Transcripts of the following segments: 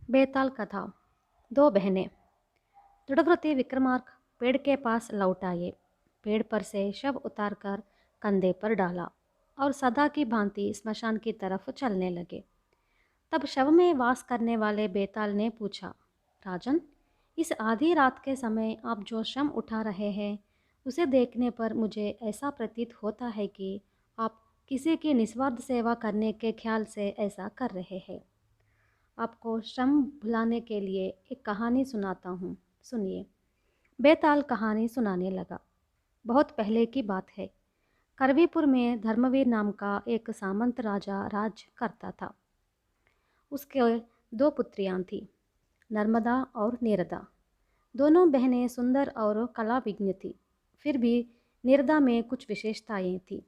बेताल कथा। दो बहनें। दृढ़व्रती विक्रमार्क पेड़ के पास लौट आए। पेड़ पर से शव उतारकर कंधे पर डाला और सदा की भांति स्मशान की तरफ चलने लगे। तब शव में वास करने वाले बेताल ने पूछा, राजन, इस आधी रात के समय आप जो श्रम उठा रहे हैं, उसे देखने पर मुझे ऐसा प्रतीत होता है कि आप किसी की निस्वार्थ सेवा करने के ख्याल से ऐसा कर रहे हैं। आपको श्रम भुलाने के लिए एक कहानी सुनाता हूँ, सुनिए। बेताल कहानी सुनाने लगा। बहुत पहले की बात है। करवीपुर में धर्मवीर नाम का एक सामंत राजा राज करता था। उसके दो पुत्रियां थीं, नर्मदा और नीरदा। दोनों बहनें सुंदर और कलाविज्ञ थीं। फिर भी नीरदा में कुछ विशेषताएं थीं।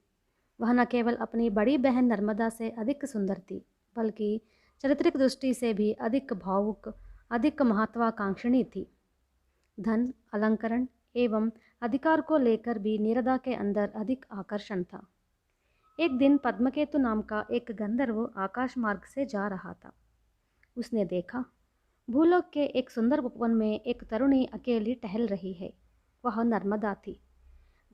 वह न केवल अपनी बड़ी बहन नर्मदा से अधिक सुंदर थी, बल्कि चारित्रिक दृष्टि से भी अधिक भावुक, अधिक महत्वाकांक्षिणी थी। धन, अलंकरण एवं अधिकार को लेकर भी नीरदा के अंदर अधिक आकर्षण था। एक दिन पद्मकेतु नाम का एक गंधर्व आकाश मार्ग से जा रहा था। उसने देखा, भूलोक के एक सुंदर उपवन में एक तरुणी अकेली टहल रही है। वह नर्मदा थी।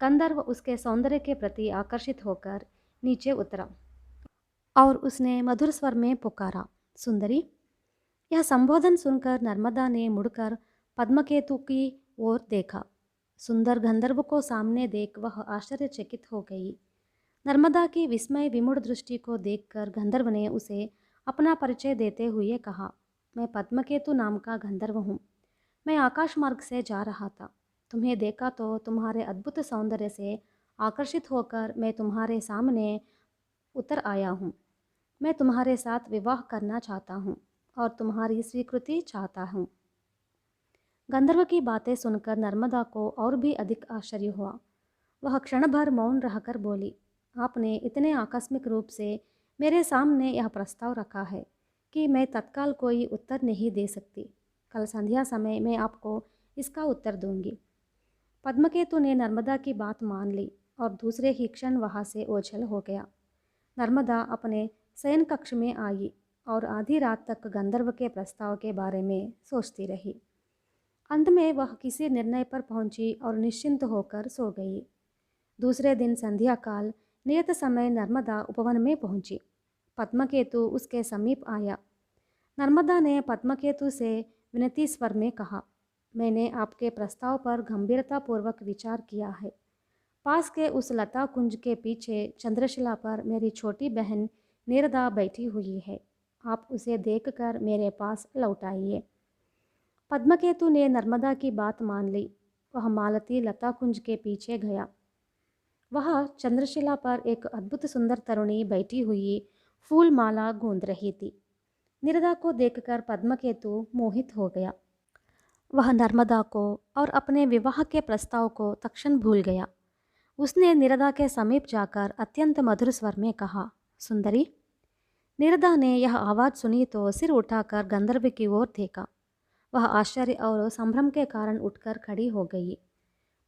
गंधर्व उसके सौंदर्य के प्रति आकर्षित होकर नीचे उतरा और उसने मधुर स्वर में पुकारा, सुंदरी। यह संबोधन सुनकर नर्मदा ने मुड़कर पद्मकेतु की ओर देखा। सुंदर गंधर्व को सामने देख वह आश्चर्यचकित हो गई। नर्मदा की विस्मय विमूढ़ दृष्टि को देखकर गंधर्व ने उसे अपना परिचय देते हुए कहा, मैं पद्मकेतु नाम का गंधर्व हूँ। मैं आकाश मार्ग से जा रहा था। तुम्हें देखा तो तुम्हारे अद्भुत सौंदर्य से आकर्षित होकर मैं तुम्हारे सामने उतर आया हूँ। मैं तुम्हारे साथ विवाह करना चाहता हूँ और तुम्हारी स्वीकृति चाहता हूँ। गंधर्व की बातें सुनकर नर्मदा को और भी अधिक आश्चर्य हुआ। वह क्षण भर मौन रहकर बोली, आपने इतने आकस्मिक रूप से मेरे सामने यह प्रस्ताव रखा है कि मैं तत्काल कोई उत्तर नहीं दे सकती। कल संध्या समय मैं आपको इसका उत्तर दूंगी। पद्मकेतु ने नर्मदा की बात मान ली और दूसरे ही क्षण वहाँ से ओझल हो गया। नर्मदा अपने शयन कक्ष में आई और आधी रात तक गंधर्व के प्रस्ताव के बारे में सोचती रही। अंत में वह किसी निर्णय पर पहुंची और निश्चिंत होकर सो गई। दूसरे दिन संध्या काल नियत समय नर्मदा उपवन में पहुंची। पद्मकेतु उसके समीप आया। नर्मदा ने पद्मकेतु से विनती स्वर में कहा, मैंने आपके प्रस्ताव पर गंभीरतापूर्वक विचार किया है। पास के उस लता कुंज के पीछे चंद्रशिला पर मेरी छोटी बहन नीरदा बैठी हुई है। आप उसे देखकर मेरे पास लौट आइए। पद्मकेतु ने नर्मदा की बात मान ली। वह मालती लता कुंज के पीछे गया। वह चंद्रशिला पर एक अद्भुत सुंदर तरुणी बैठी हुई फूल माला गूंद रही थी। नीरदा को देखकर पद्मकेतु मोहित हो गया। वह नर्मदा को और अपने विवाह के प्रस्ताव को तत्क्षण भूल गया। उसने नीरदा के समीप जाकर अत्यंत मधुर स्वर में कहा, सुंदरी। नीरदा ने यह आवाज़ सुनी तो सिर उठाकर गंधर्व की ओर देखा। वह आश्चर्य और संभ्रम के कारण उठकर खड़ी हो गई।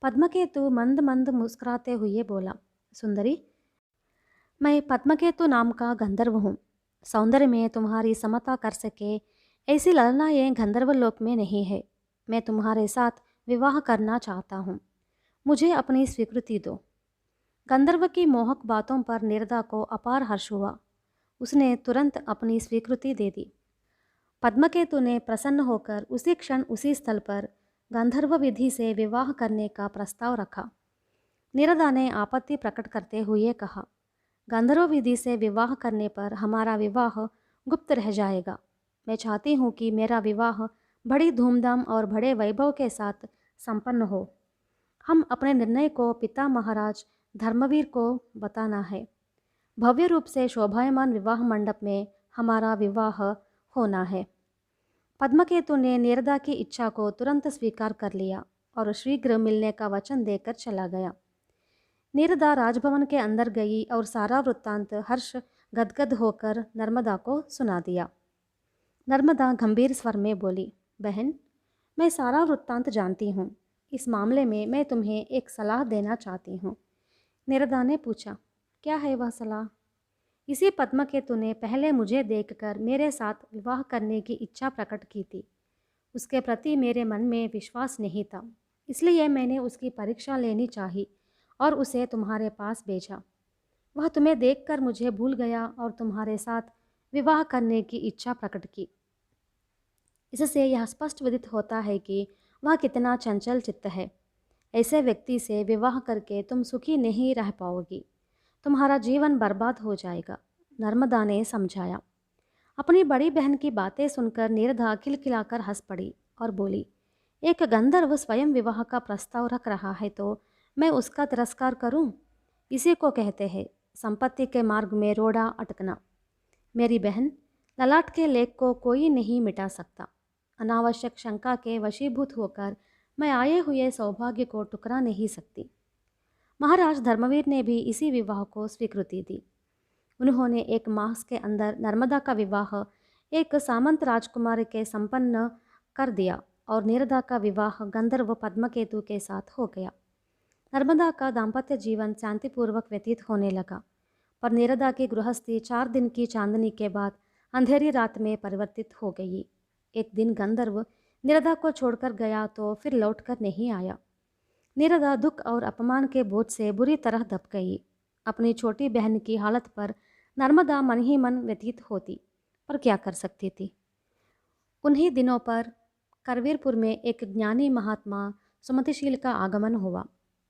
पद्मकेतु मंद मंद मुस्कुराते हुए बोला, सुंदरी, मैं पद्मकेतु नाम का गंधर्व हूँ। सौंदर्य में तुम्हारी समता कर सके ऐसी ललनाएं गंधर्व लोक में नहीं है। मैं तुम्हारे साथ विवाह करना चाहता हूँ। मुझे अपनी स्वीकृति दो। गंधर्व की मोहक बातों पर नीरदा को अपार हर्ष हुआ। उसने तुरंत अपनी स्वीकृति दे दी। पद्मकेतु ने प्रसन्न होकर उसी क्षण उसी स्थल पर गंधर्व विधि से विवाह करने का प्रस्ताव रखा। नीरदा ने आपत्ति प्रकट करते हुए कहा, गंधर्व विधि से विवाह करने पर हमारा विवाह गुप्त रह जाएगा। मैं चाहती हूँ कि मेरा विवाह बड़ी धूमधाम और बड़े वैभव के साथ संपन्न हो। हम अपने निर्णय को पिता महाराज धर्मवीर को बताना है। भव्य रूप से शोभायमान विवाह मंडप में हमारा विवाह होना है। पद्मकेतु ने नीरदा की इच्छा को तुरंत स्वीकार कर लिया और शीघ्र मिलने का वचन देकर चला गया। नीरदा राजभवन के अंदर गई और सारा वृत्तांत हर्ष गदगद होकर नर्मदा को सुना दिया। नर्मदा गंभीर स्वर में बोली, बहन, मैं सारा वृत्तांत जानती हूँ। इस मामले में मैं तुम्हें एक सलाह देना चाहती हूँ। नीरदा ने पूछा, क्या है वह सलाह? इसी पद्मकेतु ने पहले मुझे देखकर मेरे साथ विवाह करने की इच्छा प्रकट की थी। उसके प्रति मेरे मन में विश्वास नहीं था, इसलिए मैंने उसकी परीक्षा लेनी चाही और उसे तुम्हारे पास भेजा। वह तुम्हें देखकर मुझे भूल गया और तुम्हारे साथ विवाह करने की इच्छा प्रकट की। इससे यह स्पष्ट विदित होता है कि वह कितना चंचल चित्त है। ऐसे व्यक्ति से विवाह करके तुम सुखी नहीं रह पाओगी, तुम्हारा जीवन बर्बाद हो जाएगा, नर्मदा ने समझाया। अपनी बड़ी बहन की बातें सुनकर नीरदा खिलखिलाकर हंस पड़ी और बोली, एक गंधर्व स्वयं विवाह का प्रस्ताव रख रहा है तो मैं उसका तिरस्कार करूं? इसी को कहते हैं संपत्ति के मार्ग में रोड़ा अटकना। मेरी बहन, ललाट के लेख को कोई नहीं मिटा सकता। अनावश्यक शंका के वशीभूत होकर मैं आए हुए सौभाग्य को टुकरा नहीं सकती। महाराज धर्मवीर ने भी इसी विवाह को स्वीकृति दी। उन्होंने 1 माह के अंदर नर्मदा का विवाह एक सामंत राजकुमारी के संपन्न कर दिया और नीरदा का विवाह गंधर्व पद्मकेतु के साथ हो गया। नर्मदा का दाम्पत्य जीवन शांतिपूर्वक व्यतीत होने लगा, पर नीरदा की गृहस्थी 4 दिन की चांदनी के बाद अंधेरी रात में परिवर्तित हो गई। एक दिन गंधर्व नीरदा को छोड़कर गया तो फिर लौटकर नहीं आया। नीरदा दुख और अपमान के बोझ से बुरी तरह दब गई। अपनी छोटी बहन की हालत पर नर्मदा मन ही मन व्यतीत होती, पर क्या कर सकती थी। उन्हीं दिनों पर करवीरपुर में एक ज्ञानी महात्मा सुमतिशील का आगमन हुआ।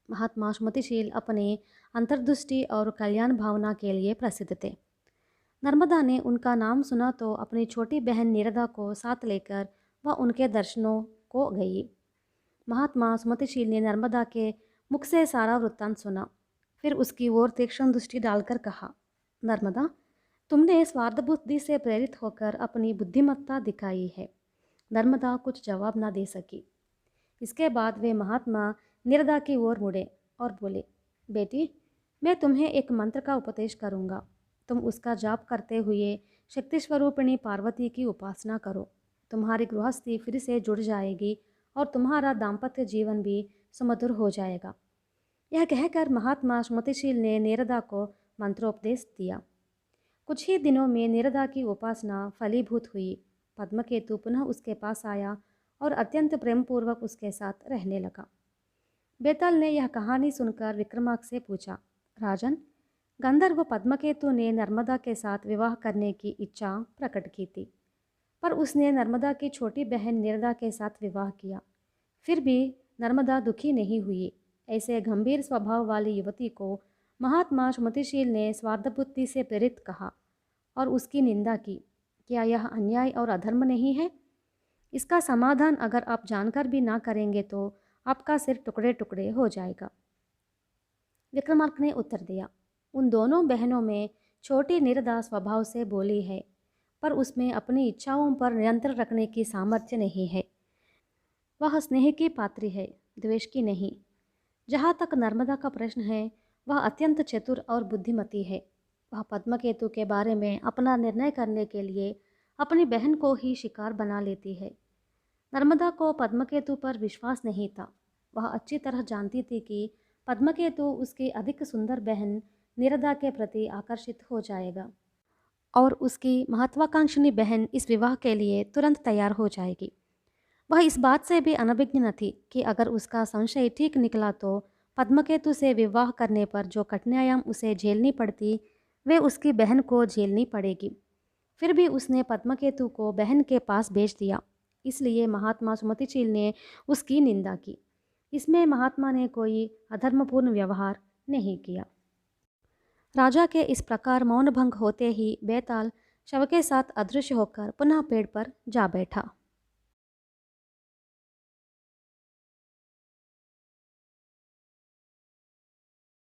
महात्मा सुमतिशील अपने अंतर्दृष्टि और कल्याण भावना के लिए प्रसिद्ध थे। नर्मदा ने उनका नाम सुना तो अपनी छोटी बहन नीरदा को साथ लेकर वह उनके दर्शनों को गई। महात्मा सुमतिशील ने नर्मदा के मुख से सारा वृत्तांत सुना, फिर उसकी ओर तीक्ष्ण दृष्टि डालकर कहा, नर्मदा, तुमने स्वार्थ बुद्धि से प्रेरित होकर अपनी बुद्धिमत्ता दिखाई है। नर्मदा कुछ जवाब न दे सकी। इसके बाद वे महात्मा नीरदा की ओर मुड़े और बोले, बेटी, मैं तुम्हें एक मंत्र का उपदेश करूँगा। तुम उसका जाप करते हुए शक्ति स्वरूपिणी पार्वती की उपासना करो। तुम्हारी गृहस्थी फिर से जुड़ जाएगी और तुम्हारा दाम्पत्य जीवन भी सुमधुर हो जाएगा। यह कहकर महात्मा सुमतिशील ने नीरदा को मंत्रोपदेश दिया। कुछ ही दिनों में नीरदा की उपासना फलीभूत हुई। पद्मकेतु पुनः उसके पास आया और अत्यंत प्रेमपूर्वक उसके साथ रहने लगा। बेताल ने यह कहानी सुनकर विक्रमार्क से पूछा, राजन, गंधर्व पद्मकेतु ने नर्मदा के साथ विवाह करने की इच्छा प्रकट की थी, पर उसने नर्मदा की छोटी बहन नीरदा के साथ विवाह किया। फिर भी नर्मदा दुखी नहीं हुई। ऐसे गंभीर स्वभाव वाली युवती को महात्मा सुमतिशील ने स्वार्थबुद्धि से प्रेरित कहा और उसकी निंदा की। क्या यह अन्याय और अधर्म नहीं है? इसका समाधान अगर आप जानकर भी ना करेंगे तो आपका सिर टुकड़े टुकड़े हो जाएगा। विक्रमार्क ने उत्तर दिया, उन दोनों बहनों में छोटी नीरदा स्वभाव से बोली है, पर उसमें अपनी इच्छाओं पर नियंत्रण रखने की सामर्थ्य नहीं है। वह स्नेह की पात्री है, द्वेष की नहीं। जहाँ तक नर्मदा का प्रश्न है, वह अत्यंत चतुर और बुद्धिमती है। वह पद्मकेतु के बारे में अपना निर्णय करने के लिए अपनी बहन को ही शिकार बना लेती है। नर्मदा को पद्मकेतु पर विश्वास नहीं था। वह अच्छी तरह जानती थी कि पद्मकेतु उसकी अधिक सुंदर बहन नीरदा के प्रति आकर्षित हो जाएगा और उसकी महत्वाकांक्षिणी बहन इस विवाह के लिए तुरंत तैयार हो जाएगी। वह इस बात से भी अनभिज्ञ न थी कि अगर उसका संशय ठीक निकला तो पद्मकेतु से विवाह करने पर जो कठिनाइयाँ उसे झेलनी पड़ती, वे उसकी बहन को झेलनी पड़ेगी। फिर भी उसने पद्मकेतु को बहन के पास भेज दिया, इसलिए महात्मा सुमतिशील ने उसकी निंदा की। इसमें महात्मा ने कोई अधर्मपूर्ण व्यवहार नहीं किया। राजा के इस प्रकार मौन भंग होते ही बेताल शव के साथ अदृश्य होकर पुनः पेड़ पर जा बैठा।